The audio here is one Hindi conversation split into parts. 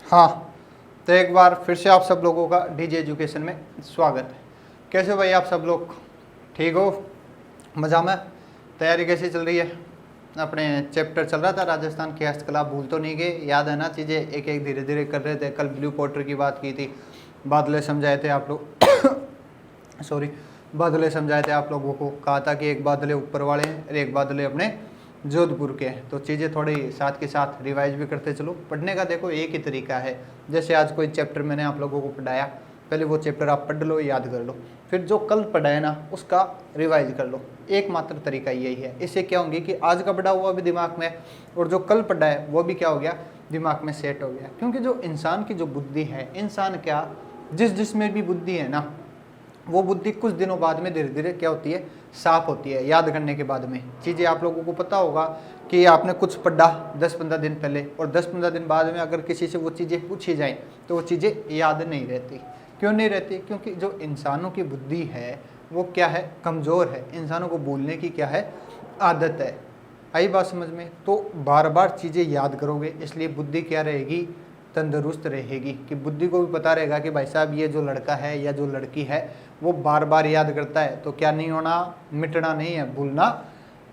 हाँ, तो एक बार फिर से आप सब लोगों का डीजे एजुकेशन में स्वागत है। कैसे हो भाई आप सब लोग? ठीक हो? मज़ा में? तैयारी कैसी चल रही है? अपने चैप्टर चल रहा था राजस्थान की हस्तकला, भूल तो नहीं गए? याद है ना चीज़ें? एक एक धीरे धीरे कर रहे थे। कल ब्लू पोर्टर की बात की थी, बादले समझाए थे आप लोग सॉरी, बादले समझाए थे आप लोगों को। कहा था कि एक बादले ऊपर वाले हैं और एक बादले अपने जोधपुर के हैं। तो चीज़ें थोड़ी साथ के साथ रिवाइज भी करते चलो। पढ़ने का देखो एक ही तरीका है। जैसे आज कोई चैप्टर मैंने आप लोगों को पढ़ाया, पहले वो चैप्टर आप पढ़ लो, याद कर लो, फिर जो कल पढ़ाया ना उसका रिवाइज कर लो। एकमात्र तरीका यही है। इससे क्या होंगे कि आज का पढ़ा हुआ भी दिमाग में और जो कल पढ़ा है वो भी क्या हो गया, दिमाग में सेट हो गया। क्योंकि जो इंसान की जो बुद्धि है, इंसान क्या, जिसमें भी बुद्धि है ना, वो बुद्धि कुछ दिनों बाद में धीरे धीरे क्या होती है, साफ होती है। याद करने के बाद में चीज़ें आप लोगों को पता होगा कि आपने कुछ पढ़ा 10-15 दिन पहले और 10-15 दिन बाद में अगर किसी से वो चीज़ें पूछी जाएं तो वो चीज़ें याद नहीं रहती। क्यों नहीं रहती? क्योंकि जो इंसानों की बुद्धि है वो क्या है, कमज़ोर है। इंसानों को भूलने की क्या है, आदत है। आई बात समझ में? तो बार बार चीज़ें याद करोगे, इसलिए बुद्धि क्या रहेगी, तंदुरुस्त रहेगी। कि बुद्धि को भी पता रहेगा कि भाई साहब ये जो लड़का है या जो लड़की है वो बार बार याद करता है, तो क्या नहीं होना, मिटना नहीं है, भूलना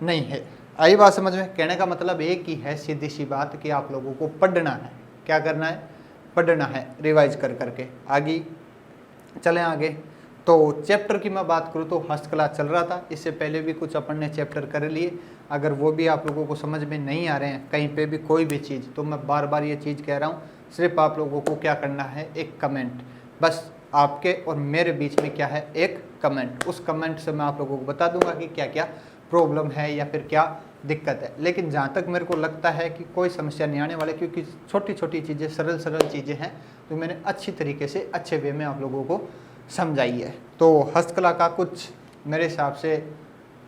नहीं है। आई बात समझ में? कहने का मतलब एक ही है, सीधी सी बात, कि आप लोगों को पढ़ना है। क्या करना है? पढ़ना है, रिवाइज कर करके आगे चलें आगे। तो चैप्टर की मैं बात करूँ तो हस्तकला चल रहा था, इससे पहले भी कुछ अपन ने चैप्टर कर लिए। अगर वो भी आप लोगों को समझ में नहीं आ रहे हैं कहीं पे भी कोई भी चीज़, तो मैं बार बार ये चीज़ कह रहा हूँ, सिर्फ आप लोगों को क्या करना है, एक कमेंट। बस आपके और मेरे बीच में क्या है, एक कमेंट। उस कमेंट से मैं आप लोगों को बता दूंगा कि क्या क्या प्रॉब्लम है या फिर क्या दिक्कत है। लेकिन जहाँ तक मेरे को लगता है कि कोई समस्या नहीं आने वाली, क्योंकि छोटी छोटी चीज़ें, सरल सरल चीज़ें हैं, तो मैंने अच्छी तरीके से अच्छे वे में आप लोगों को समझाई है। तो हस्तकला का कुछ मेरे हिसाब से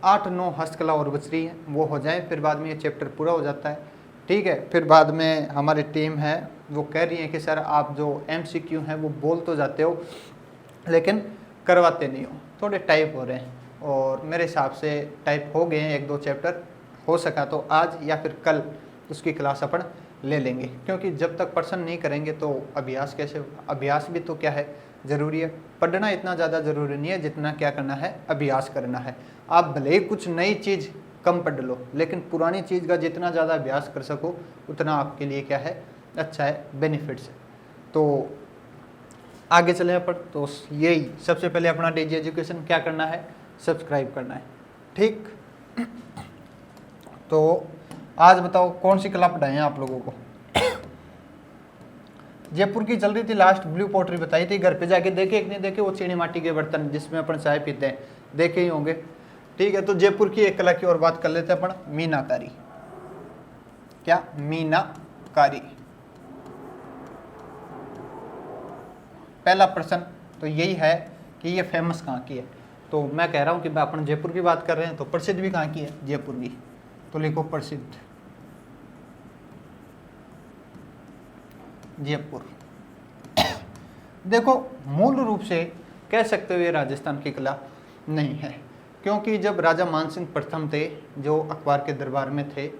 8-9 हस्तकला और बच रही है, वो हो जाए फिर बाद में ये चैप्टर पूरा हो जाता है। ठीक है, फिर बाद में हमारी टीम है वो कह रही है कि सर आप जो MCQ हैं वो बोल तो जाते हो लेकिन करवाते नहीं हो, थोड़े टाइप हो रहे हैं। और मेरे हिसाब से टाइप हो गए हैं 1-2 चैप्टर। हो सका तो आज या फिर कल उसकी क्लास अपन ले लेंगे, क्योंकि जब तक पर्सन नहीं करेंगे तो अभ्यास कैसे होगा। अभ्यास भी तो क्या है, ज़रूरी है। पढ़ना इतना ज़्यादा ज़रूरी नहीं है जितना क्या करना है, अभ्यास करना है। आप भले ही कुछ नई चीज़ कम पढ़ लो, लेकिन पुरानी चीज़ का जितना ज़्यादा अभ्यास कर सको उतना आपके लिए क्या है, अच्छा है, बेनिफिट्स है। तो आगे चले अपन। तो यही सबसे पहले अपना डीजे एजुकेशन क्या करना है, सब्सक्राइब करना है। ठीक, तो आज बताओ कौन सी कला पढ़ाएं आप लोगों को। जयपुर की चल रही थी लास्ट, ब्लू पोट्री बताई थी। घर पे जाके देखे एक नहीं देखे, वो चीनी माटी के बर्तन जिसमें अपन चाय पीते हैं, देखे ही होंगे। ठीक है, तो जयपुर की एक कला की और बात कर लेते हैं अपन, मीनाकारी। क्या? मीनाकारी। पहला प्रश्न तो यही है कि ये फेमस कहाँ की है। तो मैं कह रहा हूँ कि अपन जयपुर की बात कर रहे हैं, तो प्रसिद्ध भी कहाँ की है, जयपुर की। तो लिखो प्रसिद्ध जयपुर। देखो, मूल रूप से कह सकते हो ये राजस्थान की कला नहीं है, क्योंकि जब राजा मानसिंह प्रथम थे, जो अकबर के दरबार में थे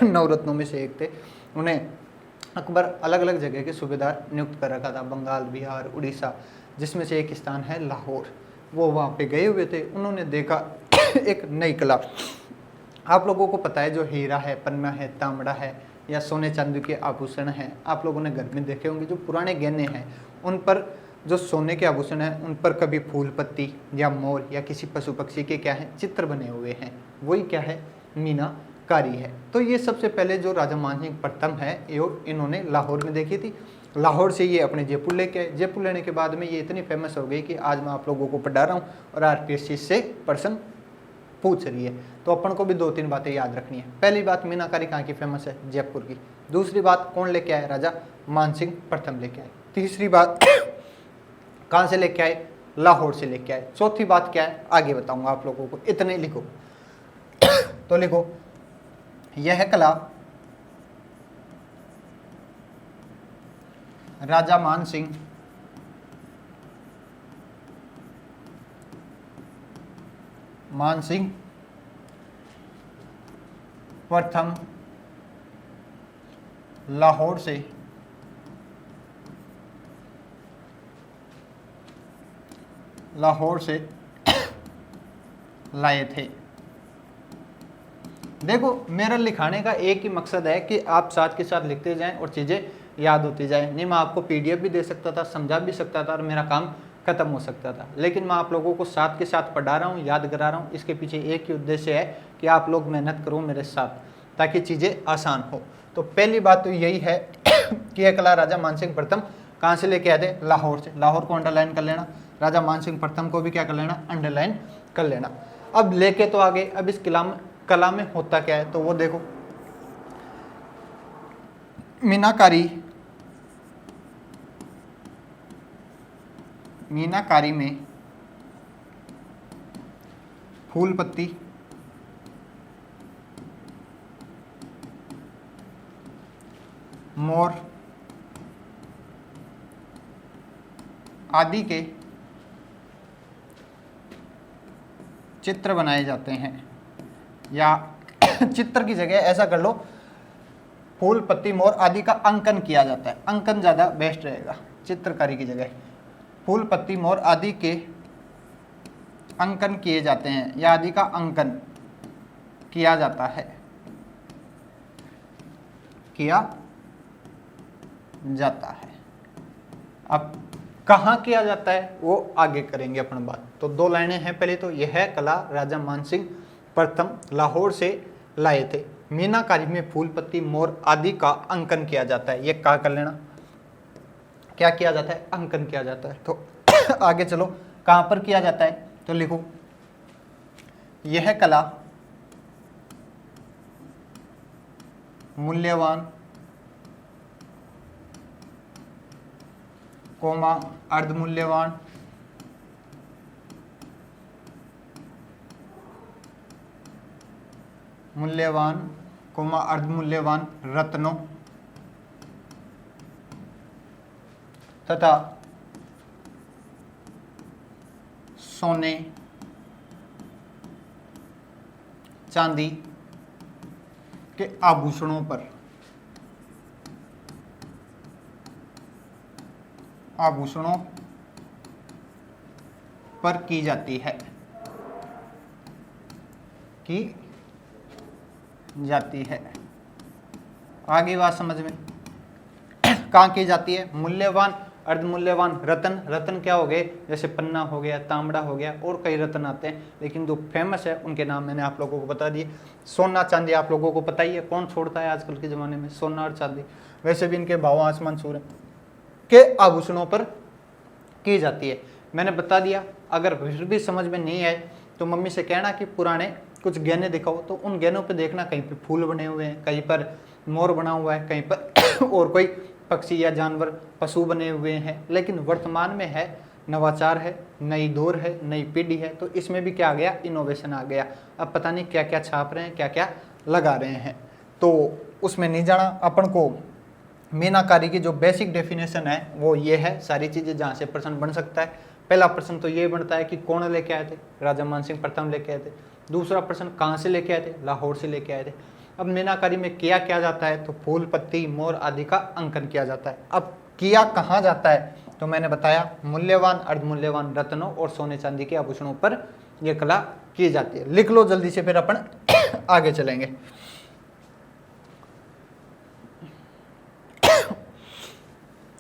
नवरत्नों में से एक थे, उन्हें अकबर अलग अलग जगह के सूबेदार नियुक्त कर रखा था, बंगाल, बिहार, उड़ीसा, जिसमें से एक स्थान है लाहौर। वो वहाँ पे गए हुए थे, उन्होंने देखा एक नई कला। आप लोगों को पता है जो हीरा है, पन्ना है, तांबड़ा है या सोने चांदी के आभूषण हैं, आप लोगों ने घर में देखे होंगे। जो पुराने गहने हैं उन पर जो सोने के आभूषण हैं उन पर कभी फूल पत्ती या मोर या किसी पशु पक्षी के क्या है, चित्र बने हुए हैं, वही क्या है, मीनाकारी है। तो ये सबसे पहले जो राजा मानसिंह प्रथम है ये इन्होंने लाहौर में देखी थी। लाहौर से ये अपने जयपुर लेके आए। जयपुर लेने के बाद में ये इतनी फेमस हो गई कि आज मैं आप लोगों को पढ़ा रहा हूँ और RPSC से पर्सन पूछ रही है। तो अपन को भी 2-3 बातें याद रखनी है। पहली बात, मीनाकारी कहाँ की फेमस है, जयपुर की। दूसरी बात, कौन लेके आए, राजा मानसिंह प्रथम लेके आए। तीसरी बात, कहाँ से लेके आए, लाहौर से लेके आए। चौथी बात क्या है, आगे बताऊंगा आप लोगों को, इतने लिखो। तो लिखो, यह कला राजा मानसिंह प्रथम लाहौर से लाहौर से लाए थे। देखो मेरा लिखाने का एक ही मकसद है कि आप साथ के साथ लिखते जाएं और चीज़ें याद होती जाएं। नहीं मैं आपको पीडीएफ भी दे सकता था, समझा भी सकता था और मेरा काम खत्म हो सकता था, लेकिन मैं आप लोगों को साथ के साथ पढ़ा रहा हूँ, याद करा रहा हूँ। इसके पीछे एक ही उद्देश्य है कि आप लोग मेहनत करो मेरे साथ, ताकि चीज़ें आसान हो। तो पहली बात तो यही है कि यह कला राजा मानसिंह प्रथम कहाँ से लेके आए थे? लाहौर से। लाहौर को अंडरलाइन कर लेना, राजा मानसिंह प्रथम को भी क्या कर लेना? अंडरलाइन कर लेना। अब लेके तो आगे, अब इस कला में होता क्या है? तो वो देखो, मीनाकारी में फूल पत्ती, मोर आदि के चित्र बनाए जाते हैं, या चित्र की जगह ऐसा कर लो, फूल पत्ती मोर आदि का अंकन किया जाता है। अंकन ज़्यादा बेस्ट रहेगा चित्रकारी की जगह। फूल पत्ती मोर आदि के अंकन किए जाते हैं, या आदि का अंकन किया जाता है, किया जाता है। अब कहाँ किया जाता है वो आगे करेंगे अपन बात। तो दो लाइनें हैं। पहले तो यह है कला राजा मानसिंह प्रथम लाहौर से लाए थे। मीनाकारी में फूल पत्ती मोर आदि का अंकन किया जाता है। ये कहा कर लेना, क्या किया जाता है? अंकन किया जाता है। तो आगे चलो, कहाँ पर किया जाता है? तो लिखो, यह कला मूल्यवान कोमा अर्धमूल्यवान मूल्यवान कोमा अर्धमूल्यवान रत्नों तथा सोने चांदी के आभूषणों पर की जाती है, आगे बात समझ में? कहाँ की जाती है? मूल्यवान अर्धमूल्यवान रत्न। रत्न क्या हो गए? जैसे पन्ना हो गया, तांबड़ा हो गया, और कई रत्न आते हैं, लेकिन जो फेमस है उनके नाम मैंने आप लोगों को बता दिए। सोना चांदी आप लोगों को पता ही है, कौन छोड़ता है आजकल के ज़माने में सोना और चांदी। वैसे भी इनके भाव आसमान छू रहे के आभूषणों पर की जाती है। मैंने बता दिया। अगर फिर भी समझ में नहीं आए तो मम्मी से कहना कि पुराने कुछ गहने दिखाओ, तो उन गहनों पे देखना कहीं पे फूल बने हुए हैं, कहीं पर मोर बना हुआ है, कहीं पर और कोई पक्षी या जानवर पशु बने हुए हैं। लेकिन वर्तमान में है, नवाचार है, नई दौर है, नई पीढ़ी है, तो इसमें भी क्या आ गया? इनोवेशन आ गया। अब पता नहीं क्या क्या छाप रहे हैं, क्या क्या लगा रहे हैं, तो उसमें नहीं जाना। अपन को मीनाकारी की जो बेसिक डेफिनेशन है वो ये है, सारी चीज़ें जहाँ से प्रश्न बन सकता है। पहला प्रश्न तो ये बनता है कि कौन लेके आए थे? राजा मानसिंह प्रथम लेके आए थे। दूसरा प्रश्न कहाँ से लेके आए थे? लाहौर से लेके आए थे। अब मीनाकारी में किया क्या जाता है? तो फूल पत्ती मोर आदि का अंकन किया जाता है। अब किया कहाँ जाता है? तो मैंने बताया, मूल्यवान अर्धमूल्यवान रत्नों और सोने चांदी के आभूषणों पर यह कला की जाती है। लिख लो जल्दी से, फिर अपन आगे चलेंगे।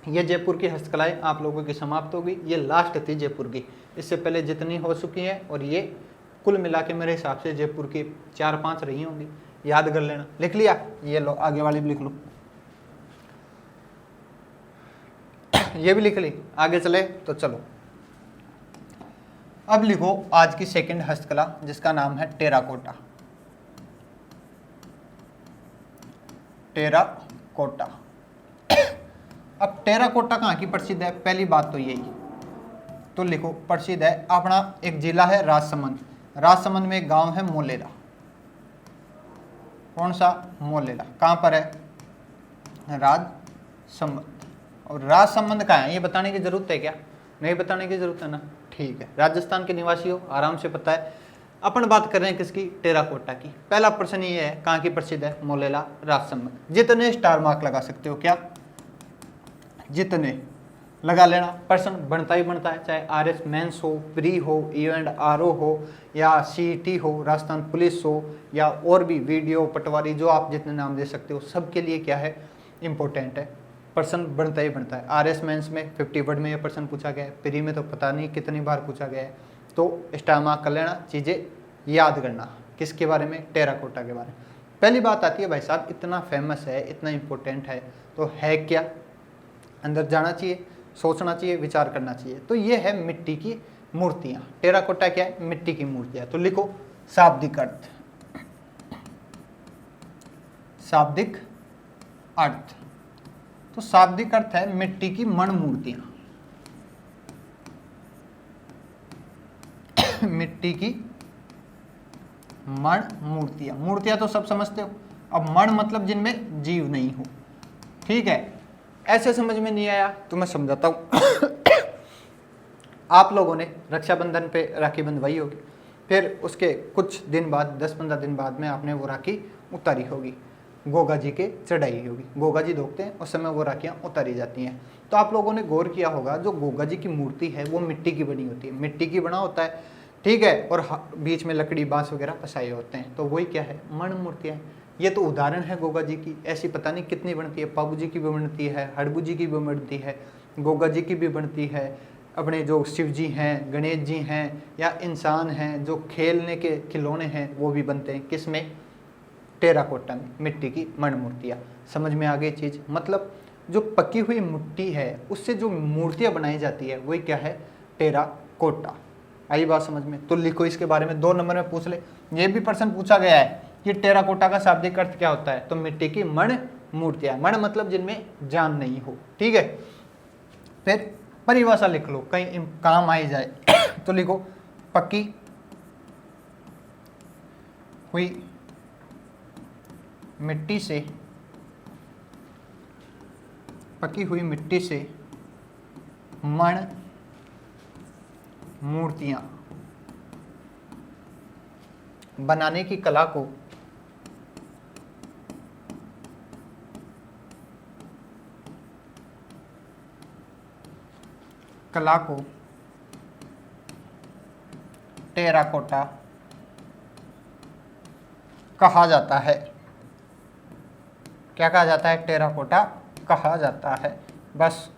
ये जयपुर की हस्तकलाएं आप लोगों की समाप्त होगी। ये लास्ट थी जयपुर की, इससे पहले जितनी हो चुकी है, और ये कुल मिला के मेरे हिसाब से जयपुर की 4-5 रही होंगी। याद कर लेना। लिख लिया? ये लो, आगे वाली भी लिख लो। ये भी लिख ली। आगे चले तो चलो, अब लिखो आज की सेकंड हस्तकला, जिसका नाम है टेराकोटा। टेराकोटा। अब टेराकोटा कहाँ की प्रसिद्ध है? पहली बात तो यही, तो लिखो प्रसिद्ध है अपना एक जिला है राजसमंद। राजसमंद में एक गांव है मोलेरा। कौन सा? मोलेरा। कहाँ पर है? राजसमंद। और राजसमंद कहाँ है ये बताने की जरूरत है क्या? नहीं बताने की जरूरत है ना? ठीक है, राजस्थान के निवासी हो, आराम से पता है। अपन बात कर रहे हैं किसकी? टेराकोटा की। पहला प्रश्न ये है, कहाँ की प्रसिद्ध है? मोलेरा, राजसमंद। जितने स्टार मार्क लगा सकते हो, क्या? जितने लगा लेना, पर्सन बनता ही बनता है, चाहे आरएस मेंस हो, प्री हो, E&RO हो, या CET हो, राजस्थान पुलिस हो, या और भी वीडियो पटवारी, जो आप जितने नाम दे सकते हो, सबके लिए क्या है, इम्पोर्टेंट है, पर्सन बनता ही बनता है। आरएस मेंस में 50 वर्ड में ये पर्सन पूछा गया है, प्री में तो पता नहीं कितनी बार पूछा गया है। तो स्टार मार्क कर लेना, चीज़ें याद करना। किसके बारे में? टेराकोटा के बारे में। पहली बात आती है भाई साहब, इतना फेमस है, इतना इम्पोर्टेंट है, तो है क्या? अंदर जाना चाहिए, सोचना चाहिए, विचार करना चाहिए। तो ये है मिट्टी की मूर्तियाँ। टेराकोटा क्या है? मिट्टी की मूर्तियाँ। तो लिखो शाब्दिक अर्थ, शाब्दिक अर्थ। तो शाब्दिक अर्थ है मिट्टी की मण मूर्तियाँ, मिट्टी की मण मूर्तियाँ। मूर्तियाँ तो सब समझते हो, अब मण मतलब जिनमें जीव नहीं हो, ठीक है। ऐसे समझ में नहीं आया तो मैं समझाता हूँ। आप लोगों ने रक्षाबंधन पे राखी बंधवाई होगी, फिर उसके कुछ दिन बाद, 10-15 दिन बाद में आपने वो राखी उतारी होगी, गोगा जी के चढ़ाई होगी, गोगा जी धोखते हैं, उस समय वो राखियाँ उतारी जाती हैं। तो आप लोगों ने गौर किया होगा, जो गोगा जी की मूर्ति है वो मिट्टी की बनी होती है, मिट्टी की बना होता है, ठीक है, और बीच में लकड़ी बांस वगैरह फंसाए होते हैं। तो वही क्या है? मण मूर्तियाँ। ये तो उदाहरण है गोगा जी की, ऐसी पता नहीं कितनी बनती है, पाबू जी की भी बनती है, हड़बू जी की भी बनती है, गोगा जी की भी बनती है, अपने जो शिव जी हैं, गणेश जी हैं, या इंसान हैं जो खेलने के खिलौने हैं, वो भी बनते हैं। किस में? टेराकोटा में, मिट्टी की मण मूर्तियाँ। समझ में आ गई चीज़? मतलब जो पकी हुई मिट्टी है उससे जो मूर्तियाँ बनाई जाती है वही क्या है? टेराकोटा। आई बात समझ में? तो लिखो इसके बारे में, 2 नंबर में पूछ ले। ये भी प्रश्न पूछा गया है कि टेराकोटा का शाब्दिक अर्थ क्या होता है? तो मिट्टी की मण मूर्तियाँ। मण मतलब जिनमें जान नहीं हो, ठीक है। फिर परिभाषा लिख लो, कहीं काम आई जाए। तो लिखो पकी हुई मिट्टी से, पकी हुई मिट्टी से मण मूर्तियां बनाने की कला को टेराकोटा कहा जाता है। क्या कहा जाता है? टेराकोटा कहा जाता है। बस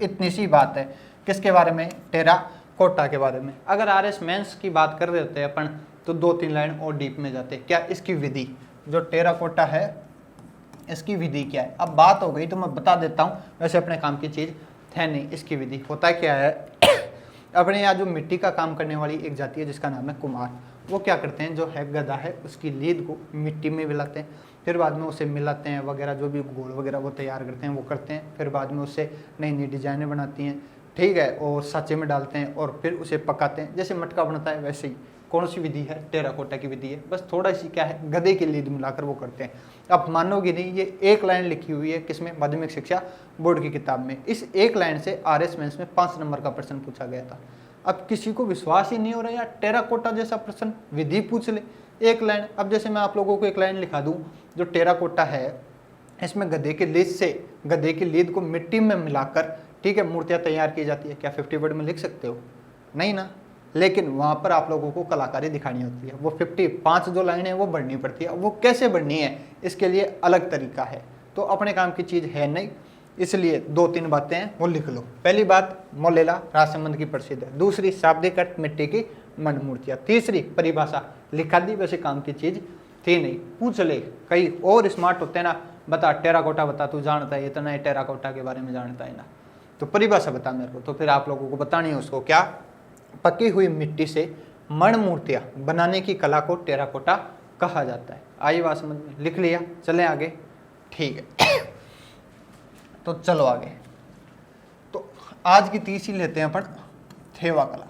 इतनी सी बात है। किसके बारे में? टेराकोटा के बारे में। अगर आरएस मेंस की बात कर रहे होते हैं अपन, तो 2-3 लाइन और डीप में जाते। क्या? इसकी विधि, जो टेराकोटा है इसकी विधि क्या है? अब बात हो गई तो मैं बता देता हूँ, वैसे अपने काम की चीज़ है नहीं। इसकी विधि होता क्या है? अपने यहाँ जो मिट्टी का काम करने वाली एक जाति है जिसका नाम है कुम्हार, वो क्या करते हैं, जो है गदा है उसकी लीद को मिट्टी में मिलाते हैं, फिर बाद में उसे मिलाते हैं वगैरह, जो भी गोल वगैरह वो तैयार करते हैं वो करते हैं, फिर बाद में उससे नई नई डिजाइनें बनाती हैं, ठीक है, और सांचे में डालते हैं और फिर उसे पकाते हैं। जैसे मटका बनता है वैसे ही कौन सी विधि है? टेराकोटा की विधि है। बस थोड़ा सी क्या है, गधे की लीद मिलाकर वो करते हैं। अब मानोगे नहीं, ये एक लाइन लिखी हुई है किसमें? माध्यमिक शिक्षा बोर्ड की किताब में। इस एक लाइन से आरएस मेंस में 5 नंबर का प्रश्न पूछा गया था। अब किसी को विश्वास ही नहीं हो रहा यार, टेराकोटा जैसा प्रश्न विधि पूछ ले, एक लाइन। अब जैसे मैं आप लोगों को एक लाइन लिखा दूं, जो टेराकोटा है इसमें गधे की लीद से, गधे की लीद को मिट्टी में मिलाकर, ठीक है, मूर्तियां तैयार की जाती है। क्या 50 वर्ड में लिख सकते हो? नहीं ना। लेकिन वहाँ पर आप लोगों को कलाकारी दिखानी होती है, वो 55 जो लाइन है वो बढ़नी पड़ती है। वो कैसे बढ़नी है, इसके लिए अलग तरीका है। तो अपने काम की चीज़ है नहीं, इसलिए 2-3 बातें हैं वो लिख लो। पहली बात, मोलेला राजसमंद की प्रसिद्ध है। दूसरी, शाब्दिक अर्थ मिट्टी की मण मूर्तियाँ। तीसरी, परिभाषा लिखा दी, वैसे काम की चीज़ थी नहीं। पूछ ले, कई और स्मार्ट होते हैं ना, बता टेराकोटा बता, तू जानता है इतना ही टेराकोटा के बारे में जानता है ना, तो परिभाषा बता मेरे को। तो फिर आप लोगों को बतानी है उसको, क्या? पकी हुई मिट्टी से मण मूर्तियाँ बनाने की कला को टेराकोटा कहा जाता है। आई बात समझ में? लिख लिया? चलें आगे, ठीक है। तो चलो आगे। तो आज की तीसरी लेते हैं अपन, थेवा कला।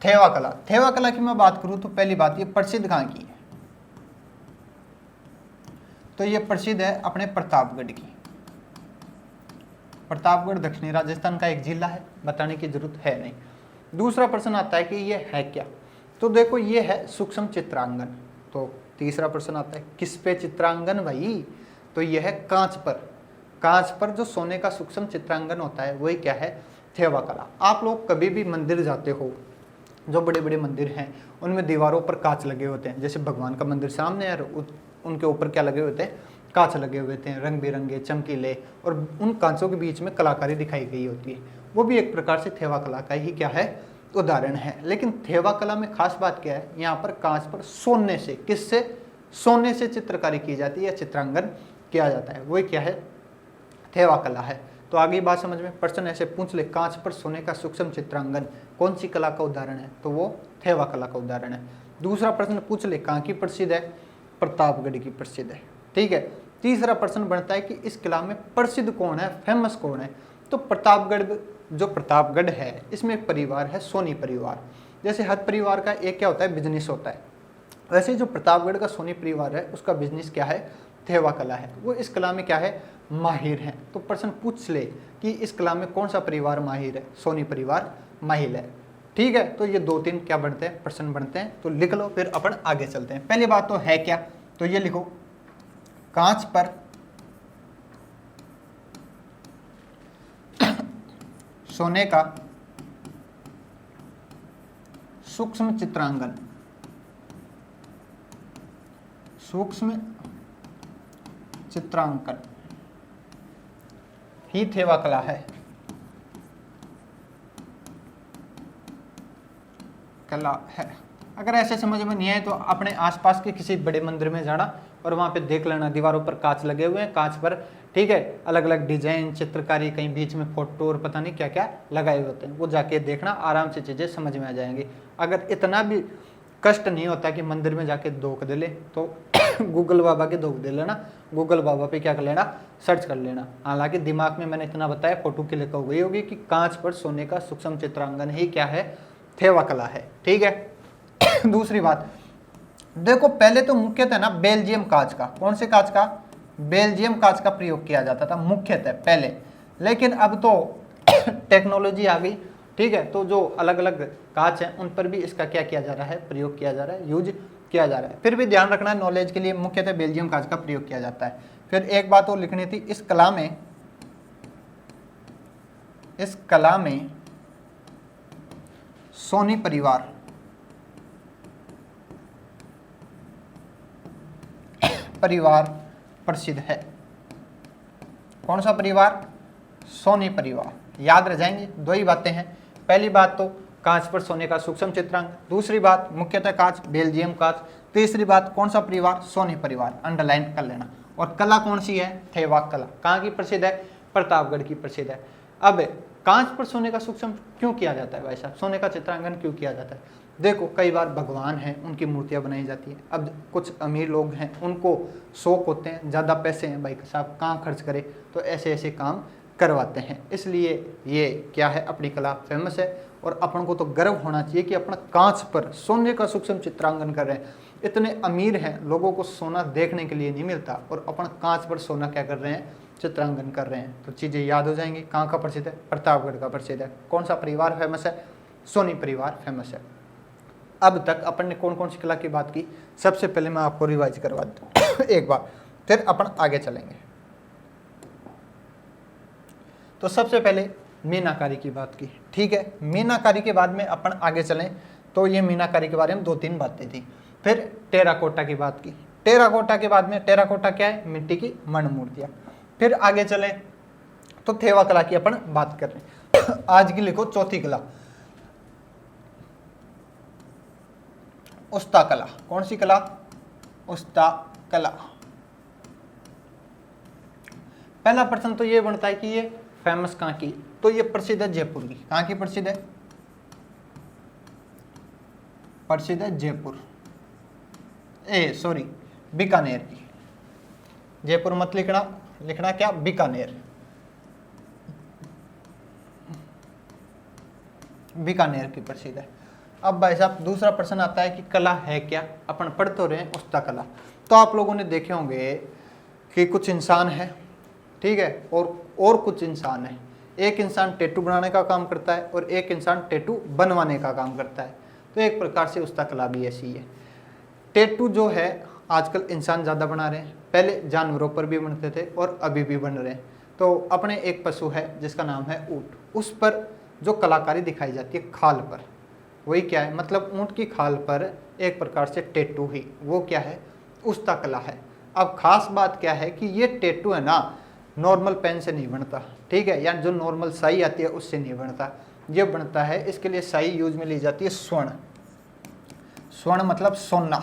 थेवा कला, थेवा कला की मैं बात करूं तो पहली बात, ये प्रसिद्ध कहाँ की है? तो ये प्रसिद्ध है अपने प्रतापगढ़ की। प्रतापगढ़ दक्षिणी राजस्थान का एक जिला है, बताने की जरूरत है नहीं। दूसरा प्रश्न आता है कि ये है क्या? तो देखो, ये है सूक्ष्म चित्रांगन। तो तीसरा प्रश्न आता है किस पे चित्रांकन भाई, तो यह है कांच पर। कांच पर जो सोने का सूक्ष्म चित्रांकन होता है वही क्या है, थेवा कला। आप लोग कभी भी मंदिर जाते हो, जो बड़े बड़े मंदिर हैं उनमें दीवारों पर कांच लगे होते हैं, जैसे भगवान का मंदिर सामने है उनके ऊपर क्या लगे होते हैं, कांच लगे हुए थे, रंग बिरंगे चमकीले, और उन कांचों के बीच में कलाकारी दिखाई गई होती है। वो भी एक प्रकार से थेवा कला का ही क्या है, उदाहरण है। लेकिन थेवा कला में खास बात क्या है, यहाँ पर कांच पर सोने से, किससे, सोने से चित्रकारी की जाती है या चित्रांकन किया जाता है, वही क्या है, थेवा कला है। तो आगे बात समझ में, प्रश्न ऐसे पूछ ले कांच पर सोने का सूक्ष्म चित्रांकन कौन सी कला का उदाहरण है, तो वो थेवा कला का उदाहरण है। दूसरा प्रश्न पूछ ले कहाँ की प्रसिद्ध है, प्रतापगढ़ की प्रसिद्ध है। ठीक है। तीसरा प्रश्न बनता है कि इस कला में प्रसिद्ध कौन है, फेमस कौन है, तो प्रतापगढ़, जो प्रतापगढ़ है इसमें एक परिवार है सोनी परिवार। जैसे हर परिवार का एक क्या होता है, बिजनेस होता है, वैसे जो प्रतापगढ़ का सोनी परिवार है उसका बिजनेस क्या है, थेवा कला है। वो इस कला में क्या है, माहिर है। तो प्रश्न पूछ ले कि इस कला में कौन सा परिवार माहिर है, सोनी परिवार माहिर है। ठीक है। तो ये 2-3 क्या बनते हैं, प्रश्न बनते हैं, तो लिख लो, फिर अपन आगे चलते हैं। पहली बात तो है क्या, तो ये लिखो कांच पर सोने का सूक्ष्म चित्रांकन, सूक्ष्म चित्रांकन ही थेवा कला है, कला है। अगर ऐसे समझ में नहीं आए तो अपने आसपास के किसी बड़े मंदिर में जाना और वहां पे देख लेना, दीवारों पर कांच लगे हुए हैं, कांच पर ठीक है अलग अलग डिजाइन, चित्रकारी, कहीं बीच में फोटो और पता नहीं क्या क्या लगाए होते हैं, वो जाके देखना, आराम से चीजें समझ में आ जाएंगी। अगर इतना भी कष्ट नहीं होता कि मंदिर में जाके धोख दे ले तो गूगल बाबा के धोख दे लेना, गूगल बाबा पे क्या कर लेना, सर्च कर लेना। हालांकि दिमाग में मैंने इतना बताया, फोटो क्लिक हो गई होगी कि कांच पर सोने का सूक्ष्म चित्रांकन ही क्या है, थेवा कला है। ठीक है। दूसरी बात देखो, पहले तो मुख्यतः ना बेल्जियम कांच का, कौन से कांच का, बेल्जियम कांच का प्रयोग किया जाता था मुख्यतः पहले, लेकिन अब तो टेक्नोलॉजी आ गई। ठीक है। तो जो अलग अलग कांच हैं उन पर भी इसका क्या किया जा रहा है, प्रयोग किया जा रहा है, यूज किया जा रहा है। फिर भी ध्यान रखना नॉलेज के लिए, मुख्यतः बेल्जियम कांच का प्रयोग किया जाता है। फिर एक बात और लिखनी थी, इस कला में सोनी परिवार प्रसिद्ध है। कौन सा परिवार, सोनी परिवार। याद रह जाएंगे, दो ही बातें हैं। पहली बात तो कांच पर सोने का सूक्ष्म चित्रांकन, दूसरी बात मुख्यतः कांच, बेल्जियम कांच, तीसरी बात कौन सा परिवार, सोनी परिवार, अंडरलाइन कर लेना। और कला कौन सी है, थेवा कला। कहाँ की प्रसिद्ध है, प्रतापगढ़ की प्रसिद्ध है। अब कांच पर सोने का सूक्ष्म क्यों किया जाता है भाई साहब, सोने का चित्रांकन क्यों किया जाता है, देखो कई बार भगवान हैं उनकी मूर्तियां बनाई जाती है। अब कुछ अमीर लोग हैं उनको शौक होते हैं, ज़्यादा पैसे हैं भाई साहब कहाँ खर्च करे, तो ऐसे ऐसे काम करवाते हैं। इसलिए ये क्या है, अपनी कला फेमस है और अपन को तो गर्व होना चाहिए कि अपना कांच पर सोने का सूक्ष्म चित्रांकन कर रहे हैं। इतने अमीर हैं, लोगों को सोना देखने के लिए नहीं मिलता और अपन कांच पर सोना क्या कर रहे हैं, चित्रांकन कर रहे हैं। तो चीज़ें याद हो जाएंगी। कहाँ का प्रसिद्ध है, प्रतापगढ़ का प्रसिद्ध है। कौन सा परिवार फेमस है, सोनी परिवार फेमस है। अब तक अपन ने कौन कौन सी कला की बात की, सबसे पहले मैं आपको रिवाइज करवा दूँ एक बार, फिर अपन आगे चलेंगे। तो सबसे पहले मीनाकारी की बात की, ठीक है। मीनाकारी के बाद में अपन आगे चलें तो ये मीनाकारी के बारे में 2-3 बातें थी। फिर टेराकोटा की बात की, टेराकोटा के बाद में, टेराकोटा क्या है, मिट्टी की मण मूर्तियाँ। फिर आगे चलें तो थेवा कला की अपन बात कर रहे हैं। आज की लिखो चौथी कला, उस्ता कला। कौन सी कला, उस्ता कला। पहला प्रश्न तो ये बनता है कि ये फेमस कहाँ की, तो ये प्रसिद्ध है जयपुर की। कहाँ की प्रसिद्ध है, प्रसिद्ध है जयपुर, सॉरी बीकानेर की। जयपुर मत लिखना, लिखना क्या, बीकानेर, बीकानेर की प्रसिद्ध है। अब भाई साहब दूसरा प्रश्न आता है कि कला है क्या, अपन पढ़ तो रहे हैं उस्ता कला। तो आप लोगों ने देखे होंगे कि कुछ इंसान है, ठीक है, और कुछ इंसान है। एक इंसान टैटू बनाने का काम करता है और एक इंसान टैटू बनवाने का काम करता है। तो एक प्रकार से उस्ता कला भी ऐसी है। टैटू जो है आजकल इंसान ज़्यादा बना रहे हैं, पहले जानवरों पर भी बनते थे और अभी भी बन रहे हैं। तो अपने एक पशु है जिसका नाम है ऊँट, उस पर जो कलाकारी दिखाई जाती है खाल पर, वही क्या है, मतलब ऊँट की खाल पर एक प्रकार से टैटू ही, वो क्या है, उस्ता कला है। अब खास बात क्या है कि ये टैटू है ना नॉर्मल पेन से नहीं बनता, ठीक है, या जो नॉर्मल स्याही आती है उससे नहीं बनता। ये बनता है, इसके लिए स्याही यूज में ली जाती है स्वर्ण। स्वर्ण मतलब सोना,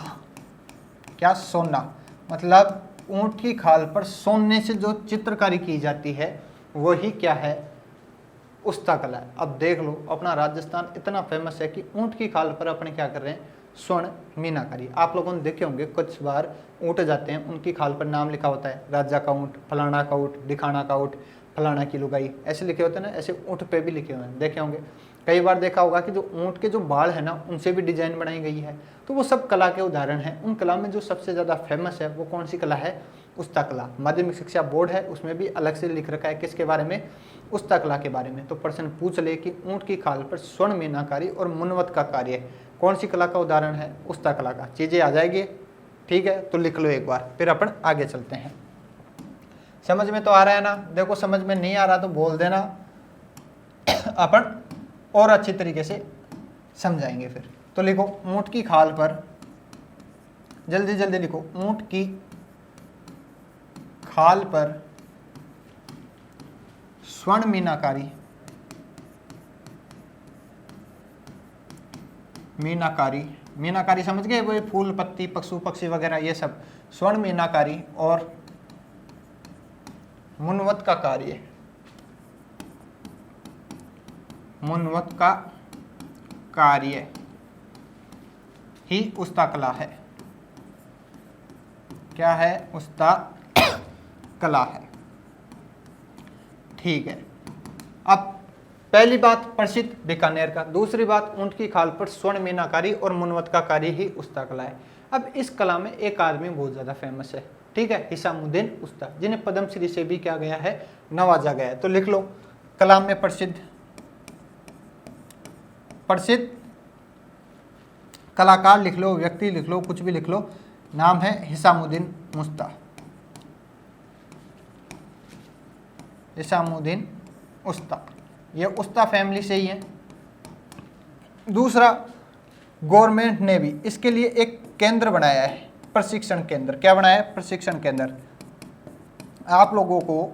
क्या, सोना, मतलब ऊँट की खाल पर सोने से जो चित्रकारी की जाती है वही क्या है, उस्ता कला है। अब देख लो अपना राजस्थान इतना फेमस है कि ऊँट की खाल पर अपने क्या कर रहे हैं, स्वर्ण मीनाकारी। आप लोगों ने देखे होंगे कुछ बार ऊँट जाते हैं, उनकी खाल पर नाम लिखा होता है, राजा का ऊँट, फलाना का ऊँट, दिखाना का ऊँट, फलाना की लुगाई, ऐसे लिखे होते हैं ना, ऐसे ऊँट पे भी लिखे हुए हैं, देखे होंगे। कई बार देखा होगा कि जो ऊँट के जो बाल है ना उनसे भी डिजाइन बनाई गई है। तो वो सब कला के उदाहरण हैं। उन कला में जो सबसे ज़्यादा फेमस है वो कौन सी कला है, उस्ता कला। माध्यमिक शिक्षा बोर्ड है उसमें भी अलग से लिख रखा है किसके बारे में, उस्ता कला के बारे में। तो प्रश्न पूछ ले कि ऊँट की खाल पर स्वर्ण मीनाकारी और मुनवत का कार्य कौन सी कला का उदाहरण है, उस्ता कला का। चीज़ें आ जाएगी, ठीक है, तो लिख लो एक बार, फिर अपन आगे चलते हैं। समझ में तो आ रहा है ना, देखो समझ में नहीं आ रहा तो बोल देना, अपन और अच्छी तरीके से समझाएंगे फिर। तो लिखो ऊँट की खाल पर, जल्दी जल्दी लिखो, ऊँट की खाल पर स्वर्ण मीनाकारी, मीनाकारी, मीनाकारी समझ गए, वो फूल पत्ती पशु पक्षी वगैरह ये सब, स्वर्ण मीनाकारी और मुनवत का कार्य, मुनवत का कार्य ही उस्ता कला है। क्या है, उस्ता कला है, ठीक है। अब पहली बात प्रसिद्ध बीकानेर का, दूसरी बात ऊँट की खाल पर स्वर्ण मीनाकारी और मुनवत का कार्य ही उस्ता कला है। अब इस कला में एक आदमी बहुत ज़्यादा फेमस है, ठीक है, हिसामुद्दीन उस्ता, जिन्हें पद्मश्री से भी क्या गया है, नवाजा गया है। तो लिख लो कला में प्रसिद्ध प्रसिद्ध कलाकार लिख लो, व्यक्ति लिख लो, कुछ भी लिख लो, नाम है हिसामुद्दीन उस्ता, हिसामुद्दीन उस्ता, ये उस्ता फैमिली से ही है। दूसरा, गवर्नमेंट ने भी इसके लिए एक केंद्र बनाया है, प्रशिक्षण केंद्र। क्या बनाया है, प्रशिक्षण केंद्र। आप लोगों को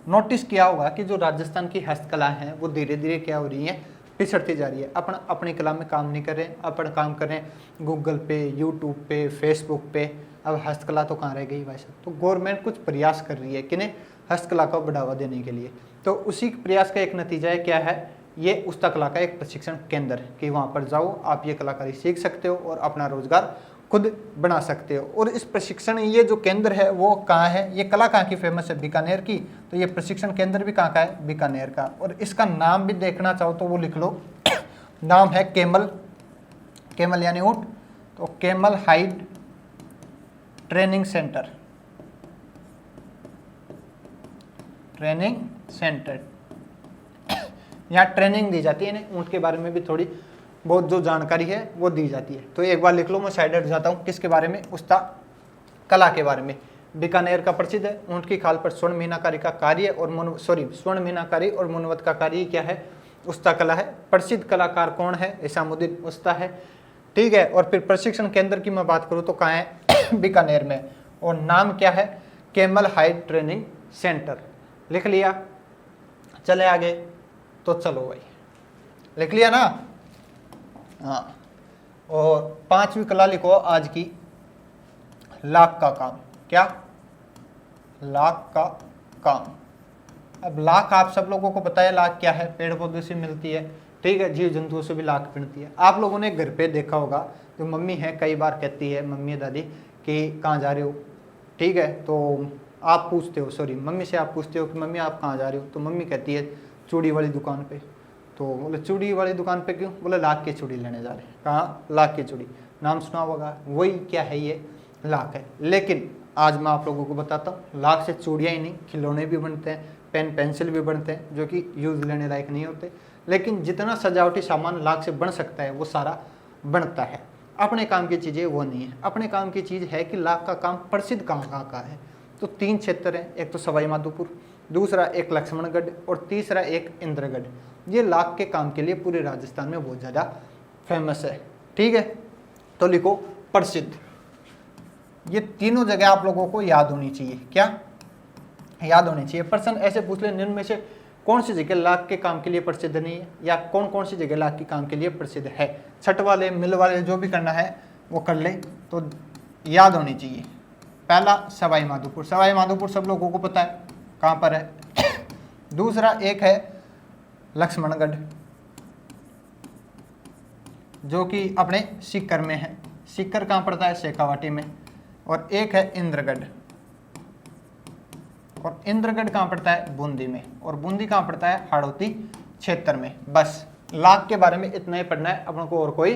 नोटिस किया होगा कि जो राजस्थान की हस्तकला है वो धीरे धीरे क्या हो रही है, पिछड़ती जा रही है। अपन अपनी कला में काम नहीं कर रहे, अपन काम कर रहे हैं गूगल पे, यूट्यूब पे, फेसबुक पे। अब हस्तकला तो कहाँ रह गई भाई साहब। तो गवर्नमेंट कुछ प्रयास कर रही है किन्हें, हस्तकला को बढ़ावा देने के लिए। तो उसी प्रयास का एक नतीजा है, क्या है, ये उस्ता कला का एक प्रशिक्षण केंद्र, कि वहाँ पर जाओ, आप ये कलाकारी सीख सकते हो और अपना रोजगार खुद बना सकते हो। और इस प्रशिक्षण, ये जो केंद्र है वो कहाँ है, ये कला कहाँ की फेमस है, बीकानेर की। तो ये प्रशिक्षण केंद्र भी कहाँ का है, बीकानेर का। और इसका नाम भी देखना चाहो तो वो लिख लो, नाम है केमल, केमल यानी ऊँट, तो camel height training centre, training centre. यहाँ ट्रेनिंग दी जाती है, ऊँट के बारे में भी थोड़ी बहुत जो जानकारी है वो दी जाती है। तो एक बार लिख लो, मैं साइड हट जाता हूँ, किसके बारे में, उस्ता कला के बारे में। बीकानेर का प्रसिद्ध है, ऊँट की खाल पर स्वर्ण मीनाकारी का कार्य और स्वर्ण मीनाकारी और मुनवत का कार्य क्या है, उस्ता कला है। प्रसिद्ध कलाकार कौन है, हिसामुद्दीन उस्ता है, ठीक है। और फिर प्रशिक्षण केंद्र की मैं बात करूँ तो कहाँ है, बीकानेर में, और नाम क्या है, केमल हाइट ट्रेनिंग सेंटर। लिख लिया, चले आगे। तो चलो भाई, लिख लिया ना, हाँ। और पांचवी कला लिखो आज की, लाख का काम। क्या, लाख का काम। अब लाख आप सब लोगों को पता है, लाख क्या है, पेड़ पौधे से मिलती है, ठीक है, जीव जंतुओं से भी लाख मिलती है। आप लोगों ने घर पे देखा होगा, जो मम्मी है कई बार कहती है, मम्मी दादी, कि कहाँ जा रहे हो, ठीक है, तो आप पूछते हो, सॉरी मम्मी से आप पूछते हो कि मम्मी आप कहाँ जा रहे हो, तो मम्मी कहती है चूड़ी वाली दुकान पे। तो बोले चूड़ी वाली दुकान पे क्यों, बोले लाख की चूड़ी लेने जा रहे हैं। कहाँ, लाख की चूड़ी, नाम सुना होगा, वही क्या है, ये लाख है। लेकिन आज मैं आप लोगों को बताता हूँ, लाख से चूड़ियाँ ही नहीं, खिलौने भी बनते हैं, पेन पेंसिल भी बनते हैं, जो कि यूज़ लेने लायक नहीं होते। लेकिन जितना सजावटी सामान लाख से बन सकता है वो सारा बनता है। अपने काम की चीज़ें वो नहीं है। अपने काम की चीज़ है कि लाख का काम प्रसिद्ध कहाँ कहाँ का है। तो 3 क्षेत्र हैं, एक तो सवाई माधोपुर, दूसरा एक लक्ष्मणगढ़ और तीसरा एक इंद्रगढ़। ये लाख के काम के लिए पूरे राजस्थान में बहुत ज़्यादा फेमस है। ठीक है, तो लिखो प्रसिद्ध। ये तीनों जगह आप लोगों को याद होनी चाहिए। क्या याद होनी चाहिए? प्रश्न ऐसे पूछ ले, निम्न में से कौन सी जगह लाख के काम के लिए प्रसिद्ध नहीं है, या कौन कौन सी जगह लाख के काम के लिए प्रसिद्ध है। छठ वाले, मिल वाले, जो भी करना है वो कर ले, तो याद होनी चाहिए। पहला सवाई माधोपुर, सवाई माधोपुर सब लोगों को पता है कहाँ पर है। दूसरा एक है लक्ष्मणगढ़, जो कि अपने सीकर में है। सीकर कहाँ पड़ता है? शेखावाटी में। और एक है इंद्रगढ़, और इंद्रगढ़ कहाँ पड़ता है? बूंदी में। और बूंदी कहाँ पड़ता है? हाड़ौती क्षेत्र में। बस लाख के बारे में इतना ही पढ़ना है, अपन को और कोई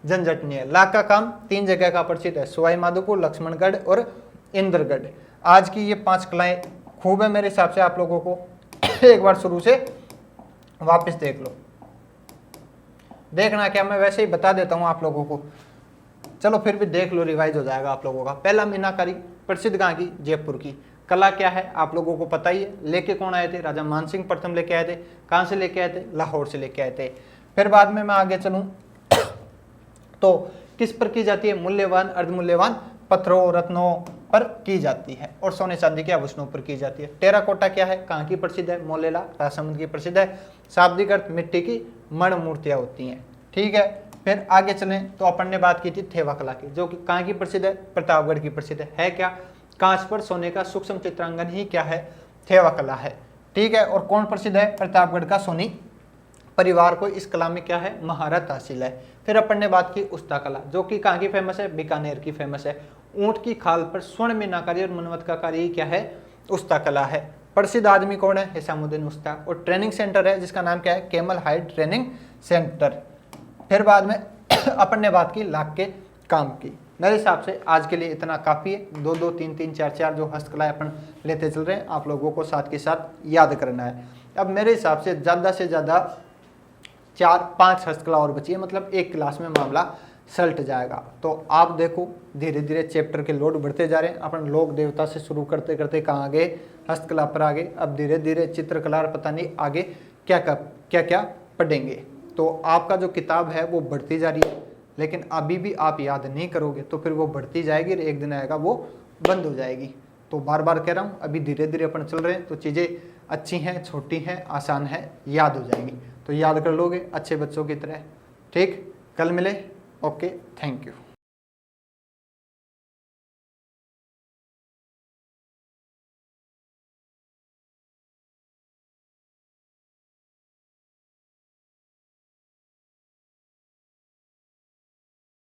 झंझट नहीं है। लाख का काम 3 जगह का प्रसिद्ध है, सवाई माधोपुर, लक्ष्मणगढ़ और इंद्रगढ़। आज की ये 5 कलाएं खूब है मेरे हिसाब से। आप लोगों को एक बार शुरू से वापस देख लो। देखना क्या, मैं वैसे ही बता देता हूँ आप लोगों को, चलो फिर भी देख लो, रिवाइज हो जाएगा आप लोगों का। पहला मीनाकारी, प्रसिद्ध कहाँ की? जयपुर की। कला क्या है आप लोगों को पता ही है। लेके कौन आए थे? राजा मानसिंह प्रथम लेके आए थे। कहाँ से लेके आए थे? लाहौर से लेके आए थे। फिर बाद में मैं आगे चलूँ तो किस पर की जाती है? मूल्यवान, अर्धमूल्यवान पत्थरों, रत्नों पर की जाती है। और सोने चांदी के आभूषणों पर की जाती है। टेराकोटा क्या है? कहाँ की प्रसिद्ध है? मोलेला, राजसमंद की प्रसिद्ध है। शाब्दिक अर्थ मिट्टी की मण मूर्तियां होती हैं। ठीक है, फिर आगे चलें तो अपन ने बात की थी थेवा कला की, जो कि कहाँ की प्रसिद्ध है? प्रतापगढ़ की प्रसिद्ध है क्या? कांच पर सोने का सूक्ष्म चित्रांकन ही क्या है? थेवा कला है। ठीक है, और कौन प्रसिद्ध है? प्रतापगढ़ का सोनी परिवार को इस कला में क्या है? महारत हासिल है। फिर अपन ने बात की उस्ता कला, जो कि कहाँ की फेमस है? बीकानेर की फेमस है। ऊंट की खाल पर स्वर्ण मीनाकारी और मनमत का कार्य ही क्या है? उस्ता कला है। प्रसिद्ध आदमी कौन है? हिसामुद्दीन उस्ता। और ट्रेनिंग सेंटर है जिसका नाम क्या है? Camel height training centre. फिर बाद में अपन ने बात की लाख के काम की। मेरे हिसाब से आज के लिए इतना काफ़ी है। 2 2 3 3 4 4 जो हस्तकलाएं अपन लेते चल रहे हैं, आप लोगों को साथ के साथ याद करना है। अब मेरे हिसाब से ज़्यादा 4-5 हस्तकला और बची है, मतलब एक क्लास में मामला सलट जाएगा। तो आप देखो धीरे धीरे चैप्टर के लोड बढ़ते जा रहे हैं। अपन लोक देवता से शुरू करते करते कहाँ आ गए? हस्तकला पर आ गए। अब धीरे धीरे चित्रकला, पता नहीं आगे क्या क्या पढ़ेंगे। तो आपका जो किताब है वो बढ़ती जा रही है, लेकिन अभी भी आप याद नहीं करोगे तो फिर वो बढ़ती जाएगी और एक दिन आएगा वो बंद हो जाएगी। तो बार बार कह रहा हूँ, अभी धीरे धीरे अपन चल रहे हैं, तो चीज़ें अच्छी हैं, छोटी हैं, आसान है, याद हो जाएंगी। तो याद कर लोगे अच्छे बच्चों की तरह। ठीक, कल मिले। Okay, thank you.